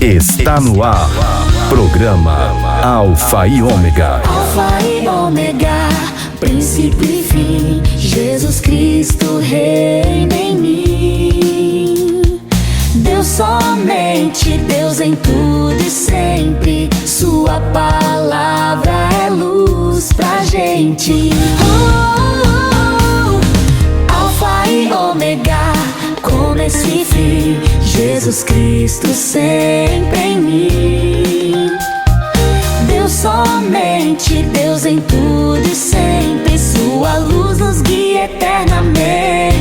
Está no ar. Programa Alfa e Ômega. Alfa e Ômega, princípio e fim. Jesus Cristo reina em mim. Deus somente, Deus em tudo e sempre. Sua palavra é luz pra gente. Alfa e Ômega, começo e fim. Jesus Cristo sempre em mim. Deus somente, Deus em tudo e sempre. Sua luz nos guia eternamente.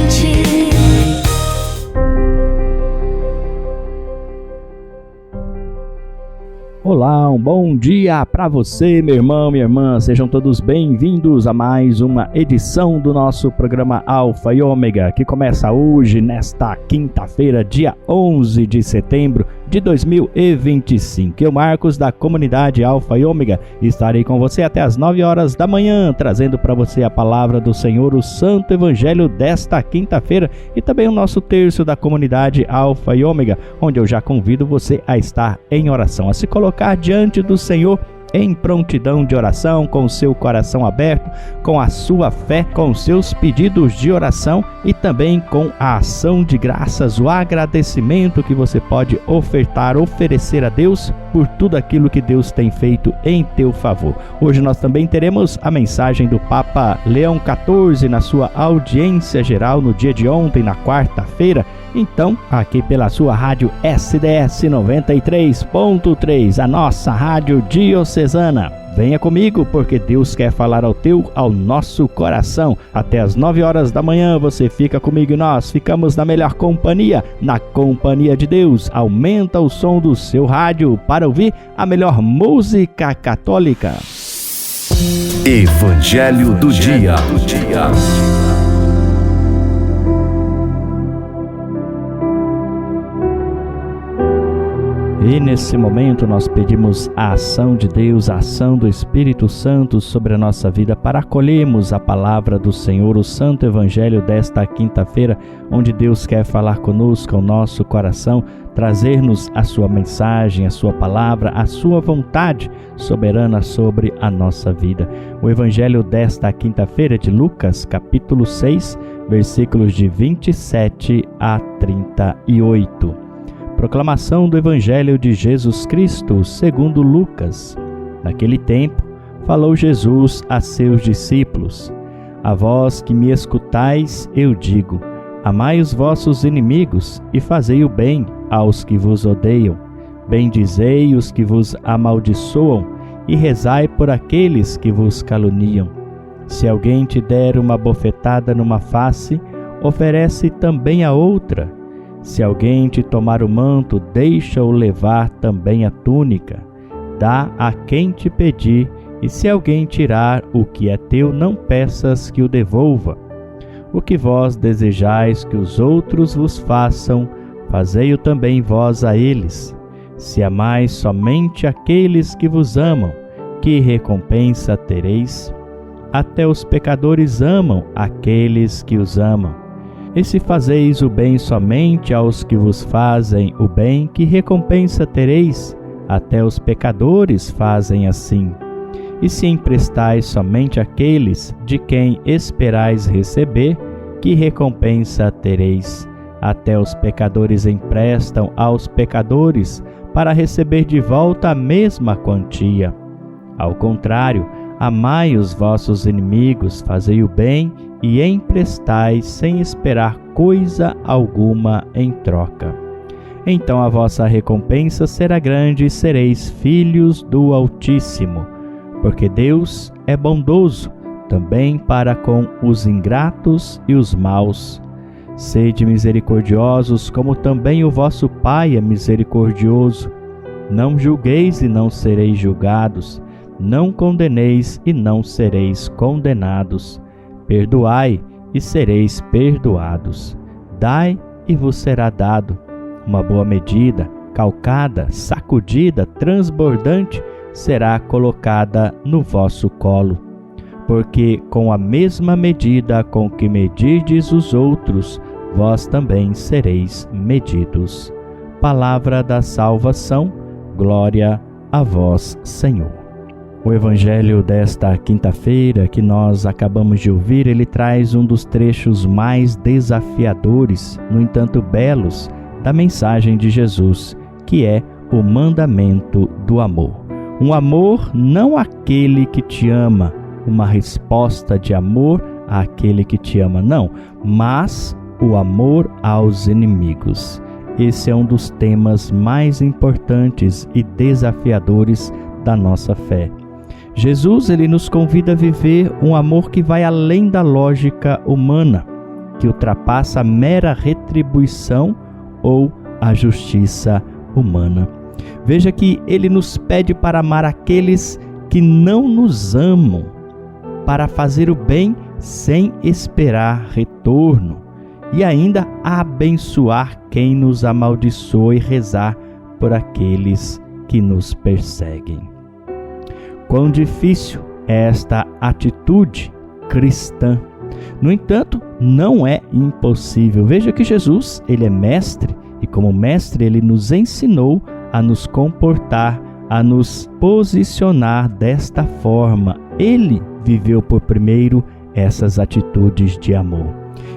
Olá, um bom dia para você, meu irmão, minha irmã. Sejam todos bem-vindos a mais uma edição do nosso programa Alfa e Ômega, que começa hoje, nesta quinta-feira, dia 11 de setembro de 2025. Eu, Marcos, da comunidade Alfa e Ômega, estarei com você até as 9 horas da manhã, trazendo para você a palavra do Senhor, o Santo Evangelho desta quinta-feira, e também o nosso terço da comunidade Alfa e Ômega, onde eu já convido você a estar em oração, a se colocar diante do Senhor em prontidão de oração, com o seu coração aberto, com a sua fé, com os seus pedidos de oração e também com a ação de graças, o agradecimento que você pode oferecer a Deus por tudo aquilo que Deus tem feito em teu favor. Hoje nós também teremos a mensagem do Papa Leão XIV na sua audiência geral no dia de ontem, na quarta-feira. Então, aqui pela sua rádio SDS 93.3, a nossa rádio diocesana. Venha comigo, porque Deus quer falar ao nosso coração. Até as 9 horas da manhã você fica comigo e nós ficamos na melhor companhia, na companhia de Deus. Aumenta o som do seu rádio para ouvir a melhor música católica. Evangelho do Dia. E nesse momento nós pedimos a ação de Deus, a ação do Espírito Santo sobre a nossa vida para acolhermos a palavra do Senhor, o Santo Evangelho desta quinta-feira, onde Deus quer falar conosco, ao nosso coração, trazer-nos a sua mensagem, a sua palavra, a sua vontade soberana sobre a nossa vida. O Evangelho desta quinta-feira é de Lucas, capítulo 6, versículos de 27 a 38. Proclamação do Evangelho de Jesus Cristo, segundo Lucas. Naquele tempo, falou Jesus a seus discípulos: A vós que me escutais, eu digo, amai os vossos inimigos e fazei o bem aos que vos odeiam. Bendizei os que vos amaldiçoam e rezai por aqueles que vos caluniam. Se alguém te der uma bofetada numa face, oferece também a outra. Se alguém te tomar o manto, deixa-o levar também a túnica. Dá a quem te pedir, e se alguém tirar o que é teu, não peças que o devolva. O que vós desejais que os outros vos façam, fazei-o também vós a eles. Se amais somente aqueles que vos amam, que recompensa tereis? Até os pecadores amam aqueles que os amam. E se fazeis o bem somente aos que vos fazem o bem, que recompensa tereis? Até os pecadores fazem assim. E se emprestais somente àqueles de quem esperais receber, que recompensa tereis? Até os pecadores emprestam aos pecadores, para receber de volta a mesma quantia. Ao contrário, amai os vossos inimigos, fazei o bem e emprestai sem esperar coisa alguma em troca. Então a vossa recompensa será grande e sereis filhos do Altíssimo, porque Deus é bondoso também para com os ingratos e os maus. Sede misericordiosos, como também o vosso Pai é misericordioso. Não julgueis e não sereis julgados. Não condeneis e não sereis condenados. Perdoai e sereis perdoados. Dai e vos será dado. Uma boa medida, calcada, sacudida, transbordante, será colocada no vosso colo. Porque com a mesma medida com que medirdes os outros, vós também sereis medidos. palavra da salvação. Glória a vós, Senhor. O evangelho desta quinta-feira que nós acabamos de ouvir, ele traz um dos trechos mais desafiadores, no entanto belos, da mensagem de Jesus, que é o mandamento do amor. Um amor não àquele que te ama, uma resposta de amor àquele que te ama, não, mas o amor aos inimigos. Esse é um dos temas mais importantes e desafiadores da nossa fé. Jesus, ele nos convida a viver um amor que vai além da lógica humana, que ultrapassa a mera retribuição ou a justiça humana. Veja que ele nos pede para amar aqueles que não nos amam, para fazer o bem sem esperar retorno, e ainda abençoar quem nos amaldiçoa e rezar por aqueles que nos perseguem. Quão difícil é esta atitude cristã. No entanto, não é impossível. Veja que Jesus, ele é mestre, e como mestre ele nos ensinou a nos comportar, a nos posicionar desta forma. Ele viveu por primeiro essas atitudes de amor.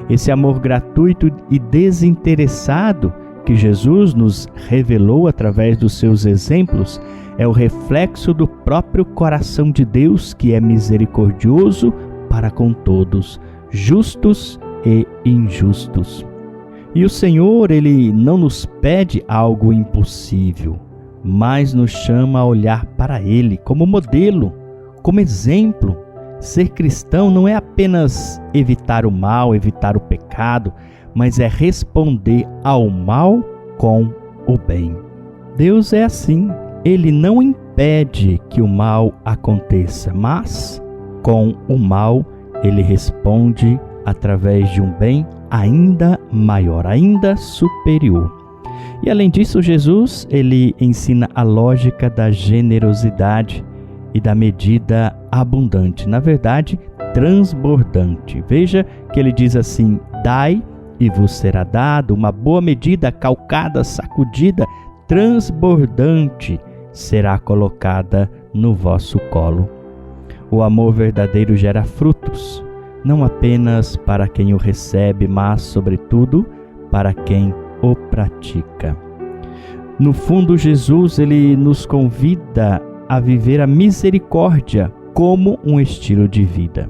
Esse amor gratuito e desinteressado que Jesus nos revelou através dos seus exemplos é o reflexo do próprio coração de Deus, que é misericordioso para com todos, justos e injustos. E o Senhor, ele não nos pede algo impossível, mas nos chama a olhar para ele como modelo, como exemplo. Ser cristão não é apenas evitar o mal, evitar o pecado, mas é responder ao mal com o bem. Deus é assim. Ele não impede que o mal aconteça, mas com o mal ele responde através de um bem ainda maior, ainda superior. E além disso, Jesus, ele ensina a lógica da generosidade e da medida abundante, na verdade, transbordante. Veja que ele diz assim: dai e vos será dado, uma boa medida, calcada, sacudida, transbordante, será colocada no vosso colo. O amor verdadeiro gera frutos, não apenas para quem o recebe, mas, sobretudo, para quem o pratica. No fundo, Jesus, ele nos convida a viver a misericórdia como um estilo de vida.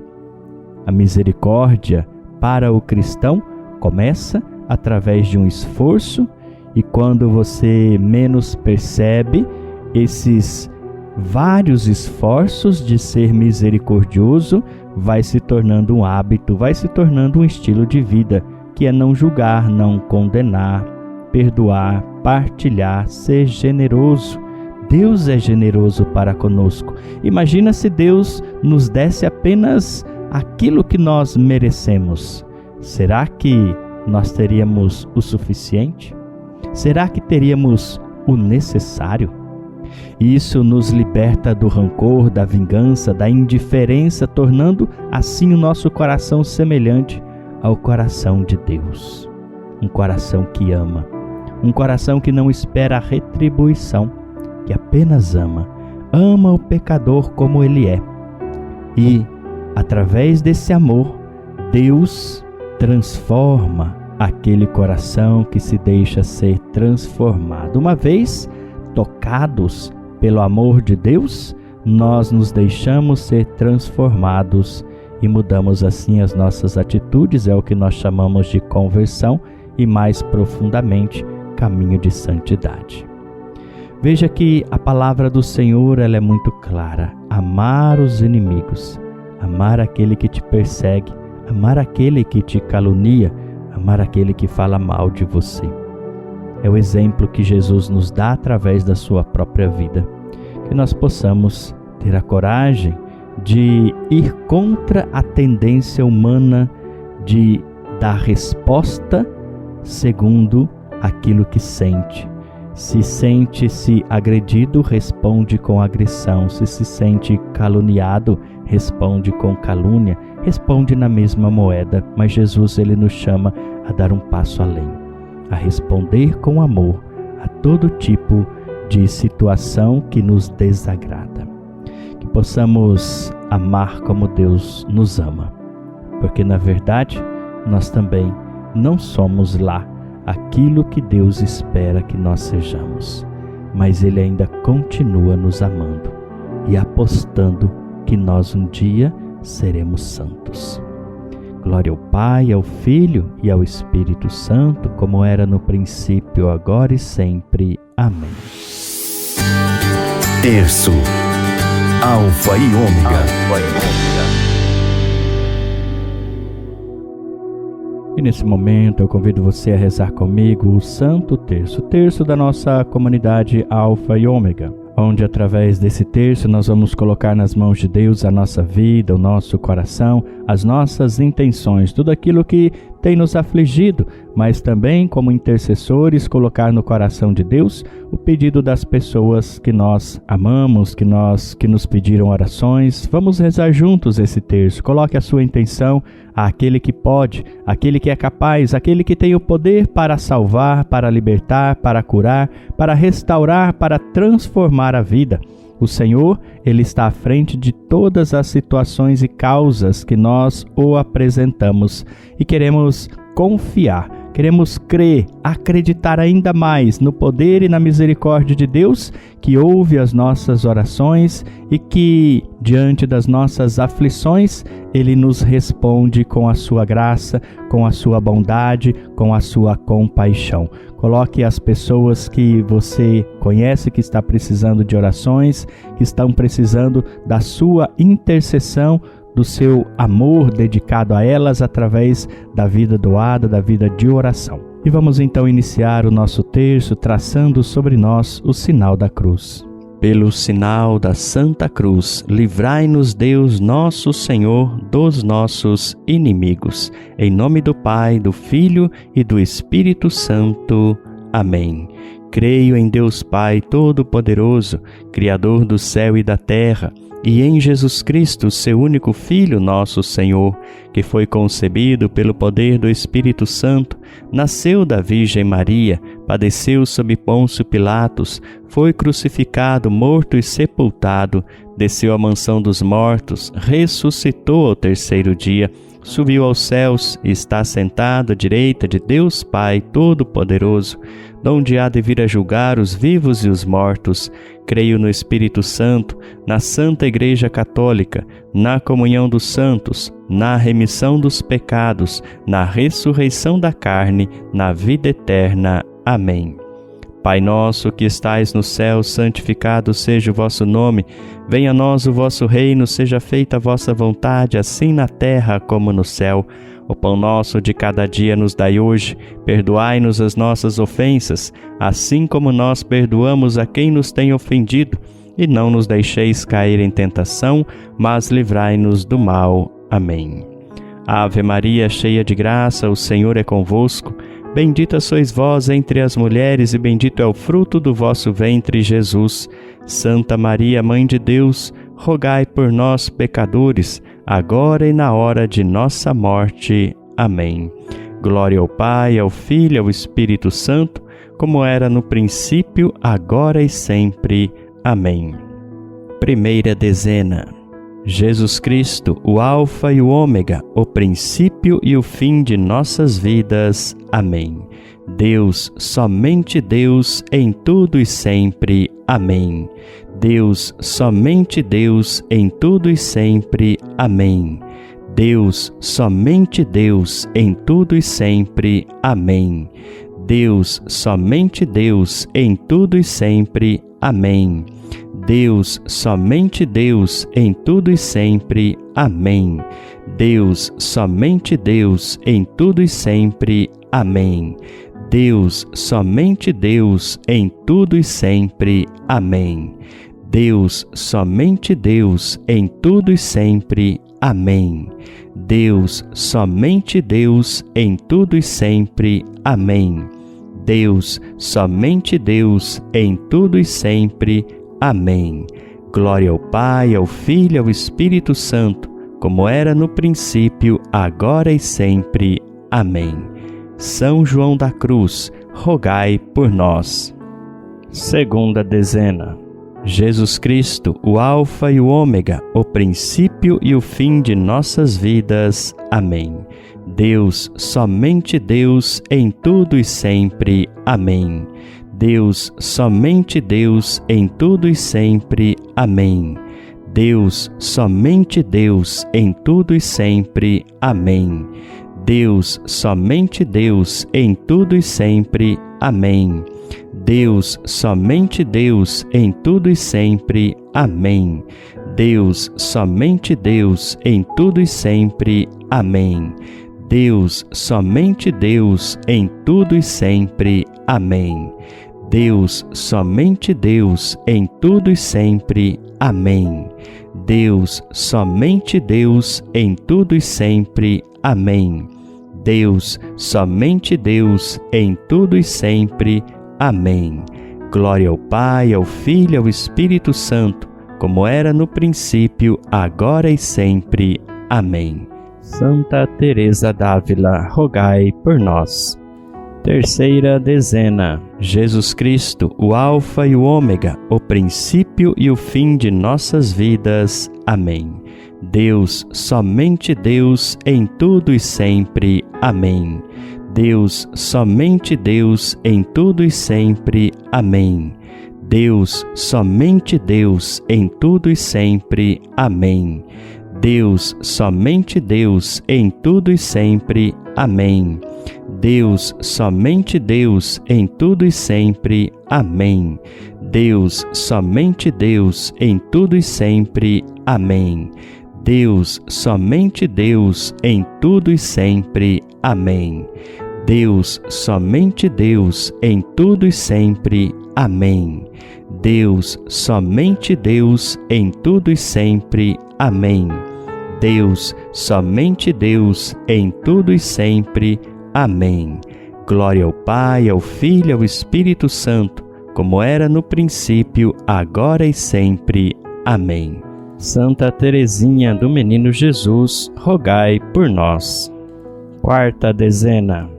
A misericórdia para o cristão começa através de um esforço, e quando você menos percebe, esses vários esforços de ser misericordioso vai se tornando um hábito, vai se tornando um estilo de vida, que é não julgar, não condenar, perdoar, partilhar, ser generoso. Deus é generoso para conosco. Imagina se Deus nos desse apenas aquilo que nós merecemos. Será que nós teríamos o suficiente? Será que teríamos o necessário? Isso nos liberta do rancor, da vingança, da indiferença, tornando assim o nosso coração semelhante ao coração de Deus. Um coração que ama, um coração que não espera a retribuição, que apenas ama o pecador como ele é. E, através desse amor, Deus transforma aquele coração que se deixa ser transformado. Uma vez tocados pelo amor de Deus, nós nos deixamos ser transformados e mudamos assim as nossas atitudes. É o que nós chamamos de conversão e, mais profundamente, caminho de santidade. Veja que a palavra do Senhor, ela é muito clara. Amar os inimigos, amar aquele que te persegue, amar aquele que te calunia, amar aquele que fala mal de você. É o exemplo que Jesus nos dá através da sua própria vida. Que nós possamos ter a coragem de ir contra a tendência humana de dar resposta segundo aquilo que sente. Se sente-se agredido, responde com agressão. Se sente caluniado, responde com calúnia. Responde na mesma moeda. Mas Jesus, ele nos chama a dar um passo além, a responder com amor, a todo tipo de situação que nos desagrada. Que possamos amar como Deus nos ama, porque na verdade nós também não somos lá aquilo que Deus espera que nós sejamos, mas Ele ainda continua nos amando e apostando que nós um dia seremos santos. Glória ao Pai, ao Filho e ao Espírito Santo, como era no princípio, agora e sempre. Amém. Terço, Alfa e Ômega. E nesse momento eu convido você a rezar comigo o Santo Terço, o terço da nossa comunidade Alfa e Ômega, onde através desse terço nós vamos colocar nas mãos de Deus a nossa vida, o nosso coração, as nossas intenções, tudo aquilo que tem nos afligido, mas também como intercessores colocar no coração de Deus o pedido das pessoas que nós amamos, que nos pediram orações. Vamos rezar juntos esse terço. Coloque a sua intenção àquele que pode, àquele que é capaz, àquele que tem o poder para salvar, para libertar, para curar, para restaurar, para transformar a vida. O Senhor, Ele está à frente de todas as situações e causas que nós o apresentamos e queremos confiar, queremos crer, acreditar ainda mais no poder e na misericórdia de Deus, que ouve as nossas orações e que, diante das nossas aflições, Ele nos responde com a sua graça, com a sua bondade, com a sua compaixão. Coloque as pessoas que você conhece que está precisando de orações, que estão precisando da sua intercessão, do seu amor dedicado a elas através da vida doada, da vida de oração. E vamos então iniciar o nosso terço traçando sobre nós o sinal da cruz. Pelo sinal da Santa Cruz, livrai-nos Deus nosso Senhor dos nossos inimigos. Em nome do Pai, do Filho e do Espírito Santo. Amém. Creio em Deus Pai Todo-Poderoso, Criador do céu e da terra, e em Jesus Cristo, seu único Filho, nosso Senhor, que foi concebido pelo poder do Espírito Santo, nasceu da Virgem Maria, padeceu sob Pôncio Pilatos, foi crucificado, morto e sepultado, desceu à mansão dos mortos, ressuscitou ao terceiro dia, subiu aos céus e está sentado à direita de Deus Pai Todo-Poderoso, donde há de vir a julgar os vivos e os mortos. Creio no Espírito Santo, na Santa Igreja Católica, na comunhão dos santos, na remissão dos pecados, na ressurreição da carne, na vida eterna. Amém. Pai nosso que estais no céu, santificado seja o vosso nome. Venha a nós o vosso reino, seja feita a vossa vontade, assim na terra como no céu. O pão nosso de cada dia nos dai hoje. Perdoai-nos as nossas ofensas, assim como nós perdoamos a quem nos tem ofendido. E não nos deixeis cair em tentação, mas livrai-nos do mal. Amém. Ave Maria, cheia de graça, o Senhor é convosco. Bendita sois vós entre as mulheres, e bendito é o fruto do vosso ventre, Jesus. Santa Maria, Mãe de Deus, rogai por nós, pecadores, agora e na hora de nossa morte. Amém. Glória ao Pai, ao Filho e ao Espírito Santo, como era no princípio, agora e sempre. Amém. Primeira dezena. Jesus Cristo, o Alfa e o Ômega, o princípio e o fim de nossas vidas. Amém. Deus, somente Deus, em tudo e sempre. Amém. Deus, somente Deus, em tudo e sempre. Amém. Deus, somente Deus, em tudo e sempre. Amém. Deus, somente Deus, em tudo e sempre. Amém. Deus, somente Deus, em tudo e sempre. Amém. Deus, somente Deus, em tudo e sempre. Amém. Deus, somente Deus, em tudo e sempre. Amém. Deus, somente Deus, em tudo e sempre. Amém. Deus, somente Deus, em tudo e sempre. Amém. Deus, somente Deus, em tudo e sempre. Amém. Glória ao Pai, ao Filho e ao Espírito Santo, como era no princípio, agora e sempre. Amém. São João da Cruz, rogai por nós. Segunda dezena. Jesus Cristo, o Alfa e o Ômega, o princípio e o fim de nossas vidas. Amém. Deus, somente Deus, em tudo e sempre. Amém. Deus, somente Deus, em tudo e sempre. Amém. Deus, somente Deus, em tudo e sempre. Amém. Deus, somente Deus, em tudo e sempre. Amém. Deus, somente Deus, em tudo e sempre. Amém. Deus, somente Deus, em tudo e sempre. Amém. Deus, somente Deus, em tudo e sempre. Amém. Deus, somente Deus, em tudo e sempre. Amém. Deus, somente Deus, em tudo e sempre. Amém. Deus, somente Deus, em tudo e sempre. Amém. Glória ao Pai, ao Filho e ao Espírito Santo, como era no princípio, agora e sempre. Amém. Santa Teresa d'Ávila, rogai por nós. Terceira dezena. Jesus Cristo, o Alfa e o Ômega, o princípio e o fim de nossas vidas. Amém. Deus, somente Deus, em tudo e sempre. Amém. Deus, somente Deus, em tudo e sempre. Amém. Deus, somente Deus, em tudo e sempre. Amém. Deus, somente Deus, em tudo e sempre. Amém. Deus, somente Deus, em tudo e sempre. Amém. Deus, somente Deus, em tudo e sempre. Amém. Deus, somente Deus, em tudo e sempre. Amém. Deus, somente Deus, em tudo e sempre. Amém. Deus, somente Deus, em tudo e sempre. Amém. Deus, somente Deus, em tudo e sempre. Amém. Glória ao Pai, ao Filho e ao Espírito Santo, como era no princípio, agora e sempre. Amém. Santa Teresinha do Menino Jesus, rogai por nós. Quarta dezena.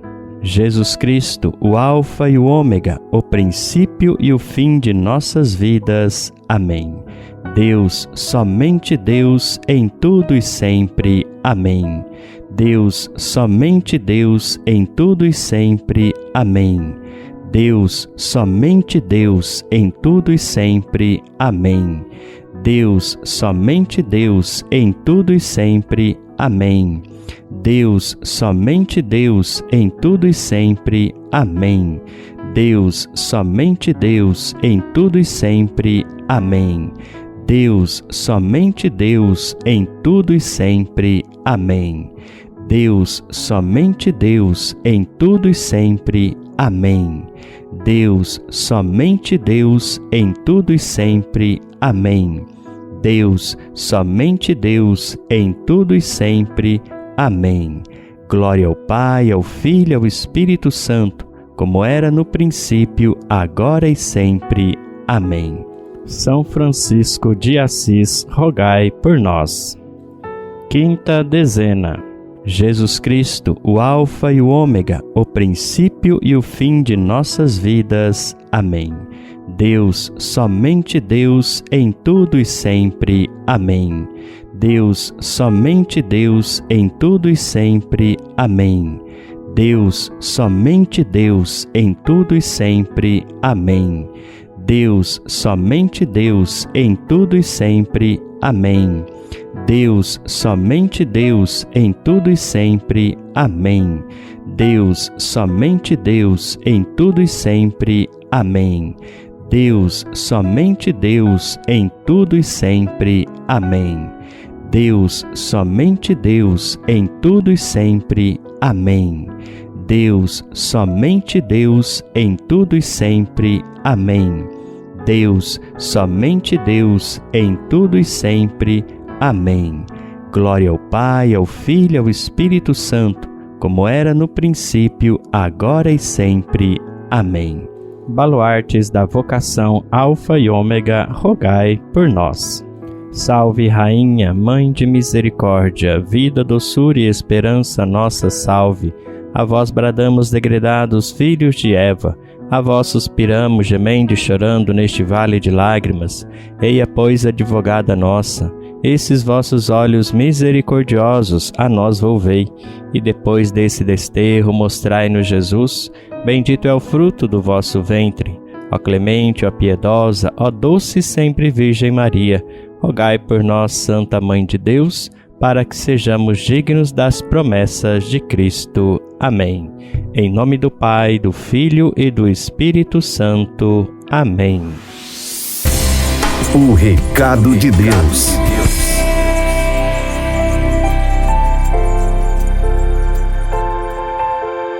Jesus Cristo, o Alfa e o Ômega, o princípio e o fim de nossas vidas. Amém. Deus, somente Deus, em tudo e sempre. Amém. Deus, somente Deus, em tudo e sempre. Amém. Deus, somente Deus, em tudo e sempre. Amém. Deus, somente Deus, em tudo e sempre. Amém. Deus, somente Deus, em tudo e sempre. Amém. Deus, somente Deus, em tudo e sempre. Amém. Deus, somente Deus, em tudo e sempre. Amém. Deus, somente Deus, em tudo e sempre. Amém. Deus, somente Deus, em tudo e sempre. Amém. Deus, somente Deus, em tudo e sempre. Amém. Glória ao Pai, ao Filho e ao Espírito Santo, como era no princípio, agora e sempre. Amém. São Francisco de Assis, rogai por nós. Quinta dezena. Jesus Cristo, o Alfa e o Ômega, o princípio e o fim de nossas vidas. Amém. Deus, somente Deus, em tudo e sempre. Amém. Deus, somente Deus, em tudo e sempre. Amém. Deus, somente Deus, em tudo e sempre. Amém. Deus, somente Deus, em tudo e sempre. Amém. Deus, somente Deus, em tudo e sempre. Amém. Deus, somente Deus, em tudo e sempre. Amém. Deus, somente Deus, em tudo e sempre. Amém. Deus, somente Deus, em tudo e sempre. Amém. Deus, somente Deus, em tudo e sempre. Amém. Deus, somente Deus, em tudo e sempre. Amém. Glória ao Pai, ao Filho e ao Espírito Santo, como era no princípio, agora e sempre. Amém. Baluartes da vocação Alfa e Ômega, rogai por nós. Salve, Rainha, Mãe de Misericórdia, vida, doçura e esperança, nossa salve. A vós bradamos, degredados filhos de Eva, A vós suspiramos, gemendo e chorando neste vale de lágrimas. Eia, pois, advogada nossa, esses vossos olhos misericordiosos a nós volvei, e depois desse desterro mostrai-nos Jesus. Bendito é o fruto do vosso ventre. Ó clemente, ó piedosa, ó doce sempre Virgem Maria, rogai por nós, Santa Mãe de Deus, para que sejamos dignos das promessas de Cristo. Amém. Em nome do Pai, do Filho e do Espírito Santo. Amém. O recado de Deus.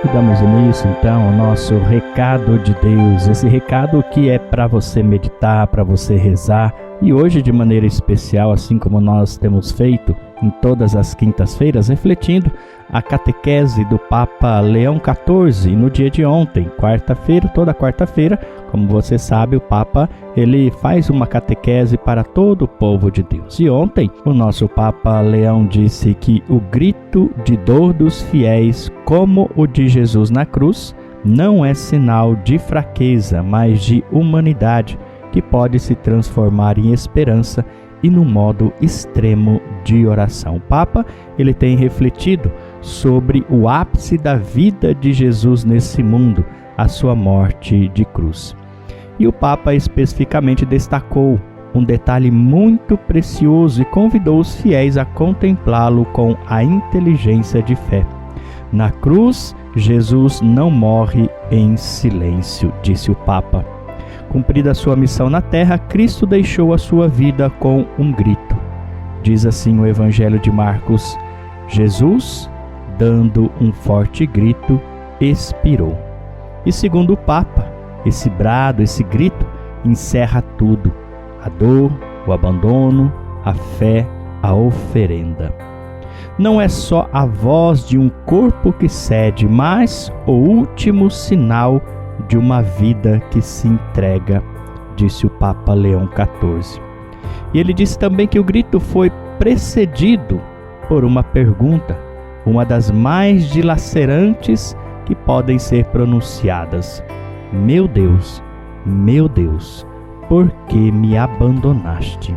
E damos início então ao nosso recado de Deus, esse recado que é para você meditar, para você rezar, e hoje de maneira especial, assim como nós temos feito em todas as quintas-feiras, refletindo a catequese do Papa Leão XIV no dia de ontem, quarta-feira, toda quarta-feira, como você sabe, o Papa ele faz uma catequese para todo o povo de Deus. E ontem o nosso Papa Leão disse que o grito de dor dos fiéis, como o de Jesus na cruz, não é sinal de fraqueza, mas de humanidade, que pode se transformar em esperança e no modo extremo de oração. O Papa ele tem refletido sobre o ápice da vida de Jesus nesse mundo, a sua morte de cruz. E o Papa especificamente destacou um detalhe muito precioso e convidou os fiéis a contemplá-lo com a inteligência de fé. Na cruz, Jesus não morre em silêncio, disse o Papa. Cumprida a sua missão na terra, Cristo deixou a sua vida com um grito. Diz assim o Evangelho de Marcos: Jesus, dando um forte grito, expirou. E segundo o Papa, esse brado, esse grito, encerra tudo: a dor, o abandono, a fé, a oferenda. Não é só a voz de um corpo que cede, mas o último sinal de uma vida que se entrega, disse o Papa Leão XIV. E ele disse também que o grito foi precedido por uma pergunta, uma das mais dilacerantes que podem ser pronunciadas: meu Deus, por que me abandonaste?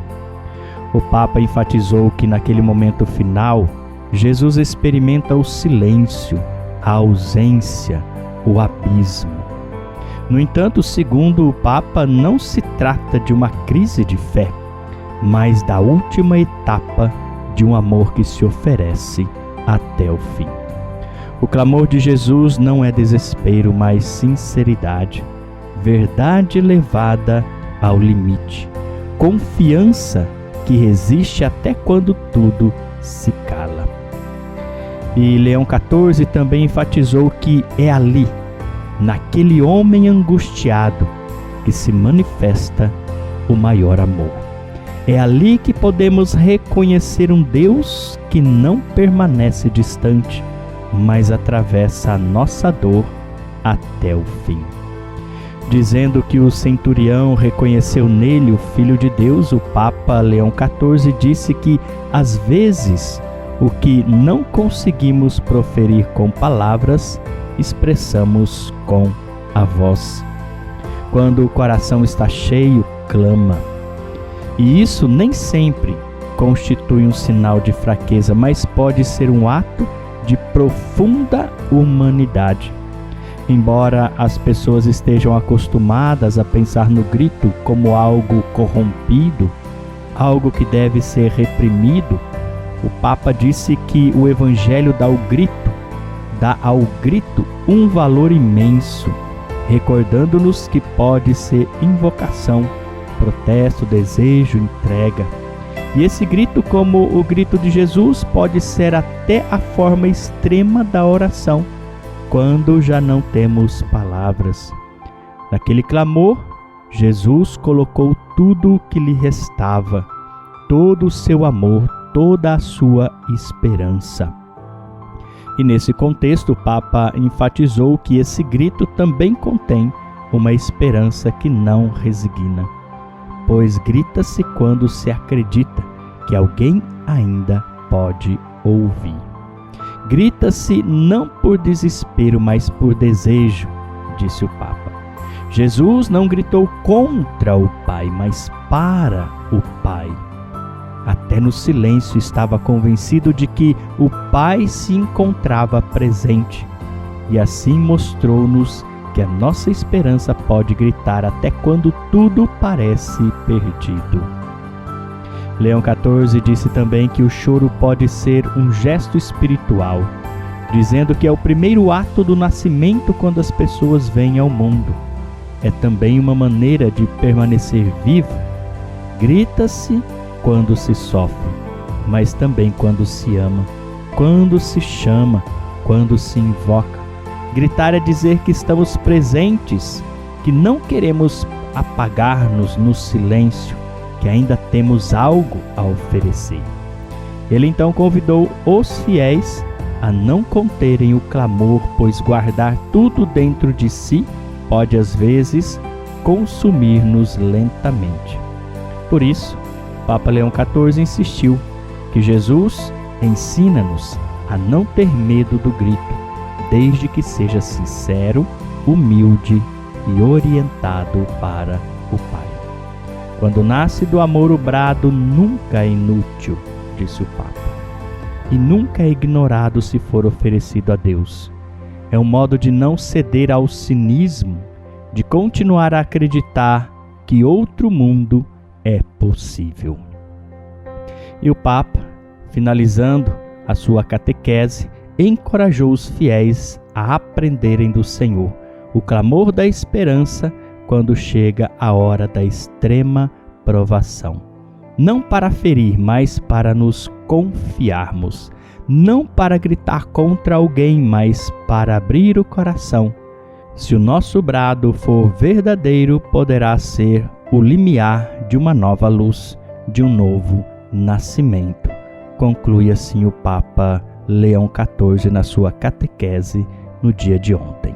O Papa enfatizou que naquele momento final, Jesus experimenta o silêncio, a ausência, o abismo. No entanto, segundo o Papa, não se trata de uma crise de fé, mas da última etapa de um amor que se oferece até o fim. O clamor de Jesus não é desespero, mas sinceridade, verdade levada ao limite, confiança que resiste até quando tudo se cala. E Leão XIV também enfatizou que é ali, naquele homem angustiado, que se manifesta o maior amor. É ali que podemos reconhecer um Deus que não permanece distante, mas atravessa a nossa dor até o fim. Dizendo que o centurião reconheceu nele o Filho de Deus, o Papa Leão XIV disse que, às vezes, o que não conseguimos proferir com palavras, expressamos com a voz. Quando o coração está cheio, clama. E isso nem sempre constitui um sinal de fraqueza, mas pode ser um ato de profunda humanidade. Embora as pessoas estejam acostumadas a pensar no grito como algo corrompido, algo que deve ser reprimido, o Papa disse que o Evangelho dá ao grito um valor imenso, recordando-nos que pode ser invocação, protesto, desejo, entrega. E esse grito, como o grito de Jesus, pode ser até a forma extrema da oração, quando já não temos palavras. Naquele clamor, Jesus colocou tudo o que lhe restava, todo o seu amor, toda a sua esperança. E nesse contexto, o Papa enfatizou que esse grito também contém uma esperança que não resigna, pois grita-se quando se acredita que alguém ainda pode ouvir. Grita-se não por desespero, mas por desejo, disse o Papa. Jesus não gritou contra o Pai, mas para o Pai. Até no silêncio estava convencido de que o Pai se encontrava presente. E assim mostrou-nos que a nossa esperança pode gritar até quando tudo parece perdido. Leão XIV disse também que o choro pode ser um gesto espiritual, dizendo que é o primeiro ato do nascimento quando as pessoas vêm ao mundo. É também uma maneira de permanecer vivo. Grita-se quando se sofre, mas também quando se ama, quando se chama, quando se invoca. Gritar é dizer que estamos presentes, que não queremos apagar-nos no silêncio, que ainda temos algo a oferecer. Ele então convidou os fiéis a não conterem o clamor, pois guardar tudo dentro de si pode às vezes consumir-nos lentamente. Por isso, Papa Leão XIV insistiu que Jesus ensina-nos a não ter medo do grito, desde que seja sincero, humilde e orientado para o Pai. Quando nasce do amor o brado nunca é inútil, disse o Papa, e nunca é ignorado se for oferecido a Deus. É um modo de não ceder ao cinismo, de continuar a acreditar que outro mundo é possível. E o Papa, finalizando a sua catequese, encorajou os fiéis a aprenderem do Senhor o clamor da esperança quando chega a hora da extrema provação. Não para ferir, mas para nos confiarmos. Não para gritar contra alguém, mas para abrir o coração. Se o nosso brado for verdadeiro, poderá ser o limiar de uma nova luz, de um novo nascimento. Conclui assim o Papa Leão XIV na sua catequese no dia de ontem.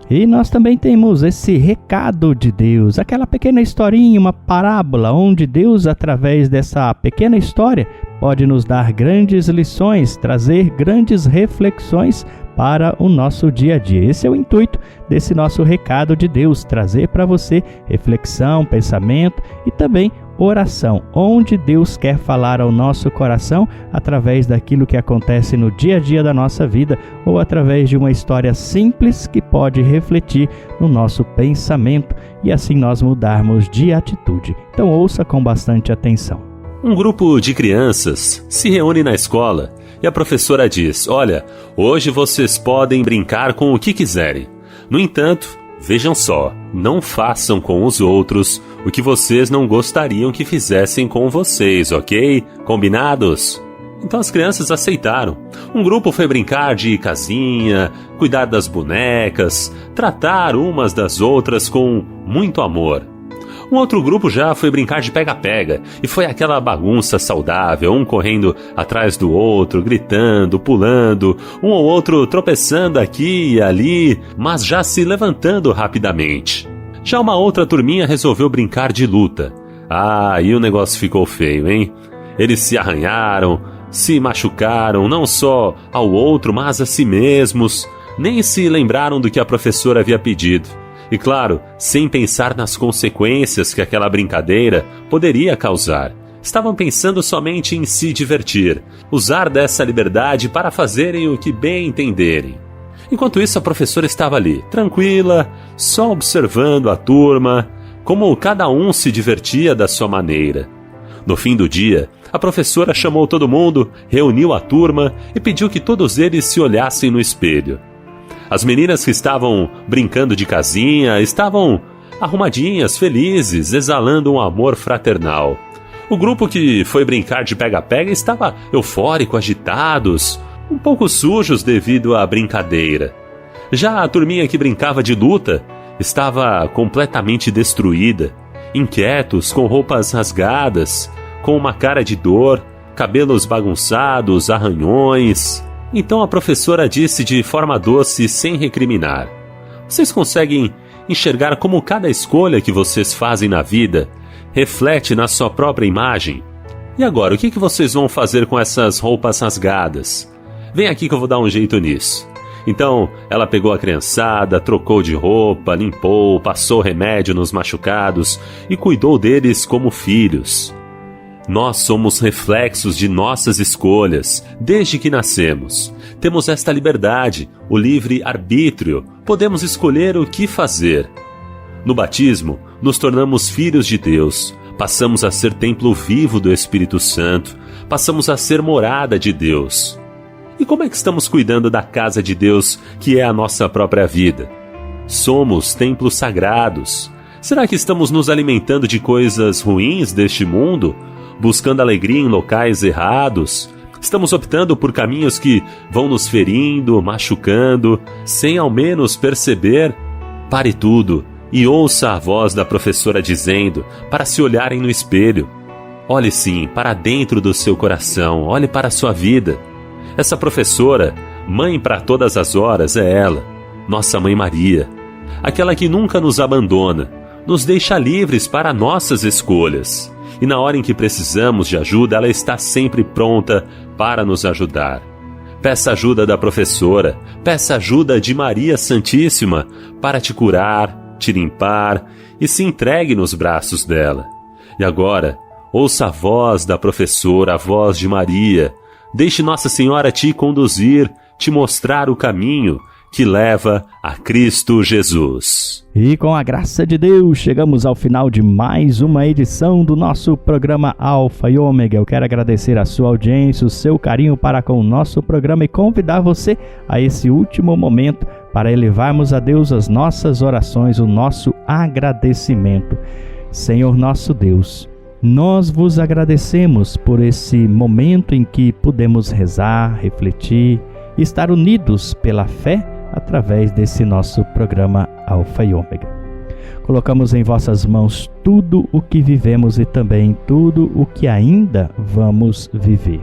E nós também temos esse recado de Deus, aquela pequena historinha, uma parábola, onde Deus, através dessa pequena história, pode nos dar grandes lições, trazer grandes reflexões para o nosso dia a dia. Esse é o intuito desse nosso recado de Deus, trazer para você reflexão, pensamento e também oração, onde Deus quer falar ao nosso coração através daquilo que acontece no dia a dia da nossa vida ou através de uma história simples que pode refletir no nosso pensamento e assim nós mudarmos de atitude. Então ouça com bastante atenção. Um grupo de crianças se reúne na escola e a professora diz: olha, hoje vocês podem brincar com o que quiserem. No entanto, vejam só, não façam com os outros o que vocês não gostariam que fizessem com vocês, ok? Combinados? Então as crianças aceitaram. Um grupo foi brincar de casinha, cuidar das bonecas, tratar umas das outras com muito amor. Um outro grupo já foi brincar de pega-pega, e foi aquela bagunça saudável, um correndo atrás do outro, gritando, pulando, um ou outro tropeçando aqui e ali, mas já se levantando rapidamente. Já uma outra turminha resolveu brincar de luta. Ah, e o negócio ficou feio, hein? Eles se arranharam, se machucaram, não só ao outro, mas a si mesmos, nem se lembraram do que a professora havia pedido. E claro, sem pensar nas consequências que aquela brincadeira poderia causar. Estavam pensando somente em se divertir, usar dessa liberdade para fazerem o que bem entenderem. Enquanto isso, a professora estava ali, tranquila, só observando a turma, como cada um se divertia da sua maneira. No fim do dia, a professora chamou todo mundo, reuniu a turma e pediu que todos eles se olhassem no espelho. As meninas que estavam brincando de casinha estavam arrumadinhas, felizes, exalando um amor fraternal. O grupo que foi brincar de pega-pega estava eufórico, agitados, um pouco sujos devido à brincadeira. Já a turminha que brincava de luta estava completamente destruída, inquietos, com roupas rasgadas, com uma cara de dor, cabelos bagunçados, arranhões. Então a professora disse de forma doce e sem recriminar: vocês conseguem enxergar como cada escolha que vocês fazem na vida reflete na sua própria imagem? E agora, o que vocês vão fazer com essas roupas rasgadas? Vem aqui que eu vou dar um jeito nisso. Então, ela pegou a criançada, trocou de roupa, limpou, passou remédio nos machucados e cuidou deles como filhos. Nós somos reflexos de nossas escolhas, desde que nascemos. Temos esta liberdade, o livre arbítrio, podemos escolher o que fazer. No batismo, nos tornamos filhos de Deus, passamos a ser templo vivo do Espírito Santo, passamos a ser morada de Deus. E como é que estamos cuidando da casa de Deus, que é a nossa própria vida? Somos templos sagrados. Será que estamos nos alimentando de coisas ruins deste mundo? Buscando alegria em locais errados? Estamos optando por caminhos que vão nos ferindo, machucando, sem ao menos perceber? Pare tudo e ouça a voz da professora dizendo para se olharem no espelho. Olhe sim para dentro do seu coração, olhe para a sua vida. Essa professora, mãe para todas as horas, é ela, nossa Mãe Maria, aquela que nunca nos abandona, nos deixa livres para nossas escolhas. E na hora em que precisamos de ajuda, ela está sempre pronta para nos ajudar. Peça ajuda da professora, peça ajuda de Maria Santíssima para te curar, te limpar e se entregue nos braços dela. E agora, ouça a voz da professora, a voz de Maria. Deixe Nossa Senhora te conduzir, te mostrar o caminho que leva a Cristo Jesus. E com a graça de Deus, chegamos ao final de mais uma edição do nosso programa Alfa e Ômega. Eu quero agradecer a sua audiência, o seu carinho para com o nosso programa e convidar você a esse último momento para elevarmos a Deus as nossas orações, o nosso agradecimento. Senhor nosso Deus, nós vos agradecemos por esse momento em que pudemos rezar, refletir e estar unidos pela fé através desse nosso programa Alfa e Ômega. Colocamos em vossas mãos tudo o que vivemos e também tudo o que ainda vamos viver.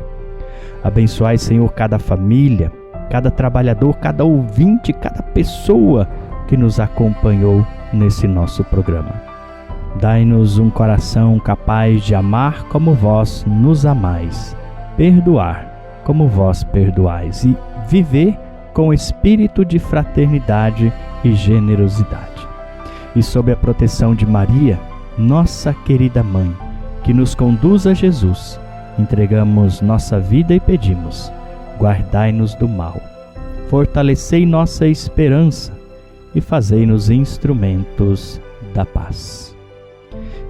Abençoai, Senhor, cada família, cada trabalhador, cada ouvinte, cada pessoa que nos acompanhou nesse nosso programa. Dai-nos um coração capaz de amar como vós nos amais, perdoar como vós perdoais e viver com espírito de fraternidade e generosidade. E sob a proteção de Maria, nossa querida Mãe, que nos conduz a Jesus, entregamos nossa vida e pedimos: guardai-nos do mal, fortalecei nossa esperança e fazei-nos instrumentos da paz.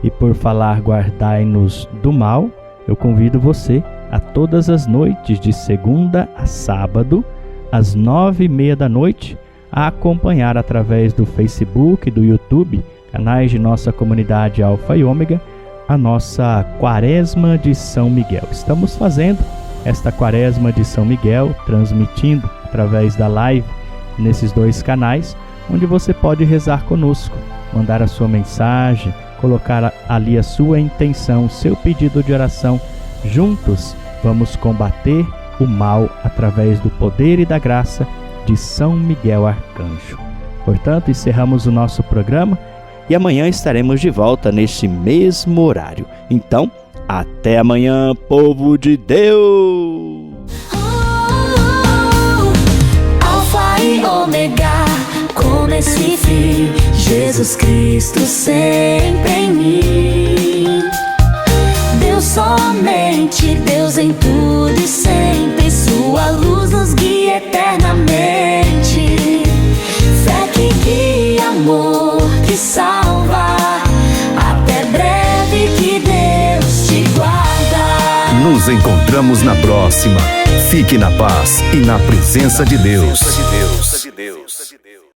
E por falar guardai-nos do mal, eu convido você a todas as noites de segunda a sábado, às 9h30 da noite, a acompanhar através do Facebook e do YouTube, canais de nossa comunidade Alfa e Ômega, a nossa Quaresma de São Miguel. Estamos fazendo esta Quaresma de São Miguel, transmitindo através da live nesses dois canais, onde você pode rezar conosco, mandar a sua mensagem, colocar ali a sua intenção, seu pedido de oração. Juntos vamos combater o mal através do poder e da graça de São Miguel Arcanjo. Portanto, encerramos o nosso programa e amanhã estaremos de volta neste mesmo horário. Então, até amanhã, povo de Deus! Alfa e Ômega, começo e fim, Jesus Cristo sempre em mim. Deus somente, Deus em tudo e sempre, sua luz nos guia eternamente. Fé que guia, amor que salva, até breve que Deus te guarda. Nos encontramos na próxima. Fique na paz e na presença de Deus.